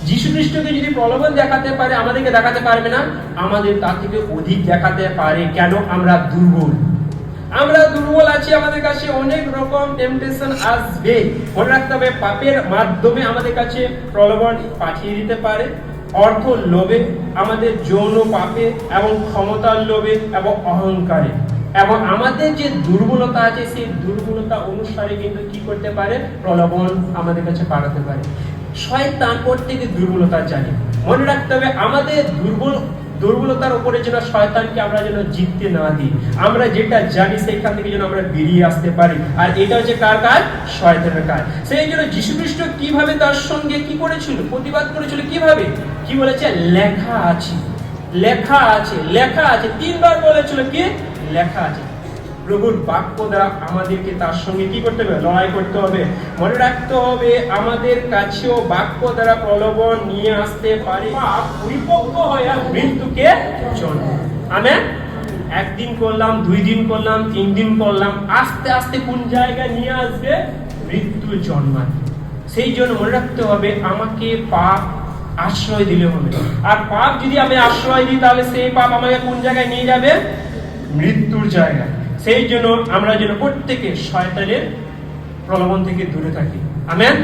যীশু খ্রিস্টকে যদি প্রলোভন দেখাতে পারে, আমাদেরকে দেখাতে পারবে না? আমাদের তার থেকে অধিক দেখাতে পারে। কেন? আমরা দুর্বল, আমরা দুর্বল আছি, আমাদের কাছে অনেক রকম টেম্পটেশন আসবে। মনে রাখতে হবে, পাপের মাধ্যমে আমাদের কাছে প্রলোভন পাঠিয়ে দিতে পারে, অর্থ লোভে, আমাদের যৌন পাপে, এবং ক্ষমতার লোভে এবং অহংকারে। এবং আমাদের যে দুর্বলতা আছে সেই দুর্বলতা অনুসারে কিন্তু কি করতে পারে? প্রলোভন আমাদের কাছে পাঠাতে পারে। শয়তান প্রত্যেকে দুর্বলতা জানে। মনে রাখতে হবে, আমাদের দুর্বলতার উপরে যেন শয়তানকে আমরা যেন জিততে না দিই। আমরা যেটা জানি সেইখান থেকে যেন আমরা বেরিয়ে আসতে পারি। আর এটা হচ্ছে কার কাজ? শয়তানের কাজ। সেই জন্য যীশু খ্রিস্ট কিভাবে তার সঙ্গে কি করেছিল? প্রতিবাদ করেছিল কিভাবে? কি বলেছে? লেখা আছে, লেখা আছে, লেখা আছে। 3 বার বলেছিল কি? লেখা আছে। প্রভুর বাক্য দ্বারা আমাদেরকে তার সঙ্গে কি করতে হবে? লড়াই করতে হবে। মনে রাখতে হবে, আমাদের কাছেও বাক্য দ্বারা প্রলোভন নিয়ে আসতে পারে। পাপ পরিপক্ক হয়ে মৃত্যুকে জন্ম। আমেন। 1 দিন করলাম, 2 দিন করলাম, 3 দিন করলাম, আস্তে আস্তে কোন জায়গায় নিয়ে আসবে? মৃত্যু জন্মায়। সেই জন্য মনে রাখতে হবে, আমাকে পাপ আশ্রয় দিলে হবে। আর পাপ যদি আমি আশ্রয় দিই, তাহলে সেই পাপ আমাকে কোন জায়গায় নিয়ে যাবে? মৃত্যুর জায়গায়। সেই জন্য আমরা যেন প্রত্যেকে শয়তানের প্রলোভন থেকে দূরে থাকি। আমেন।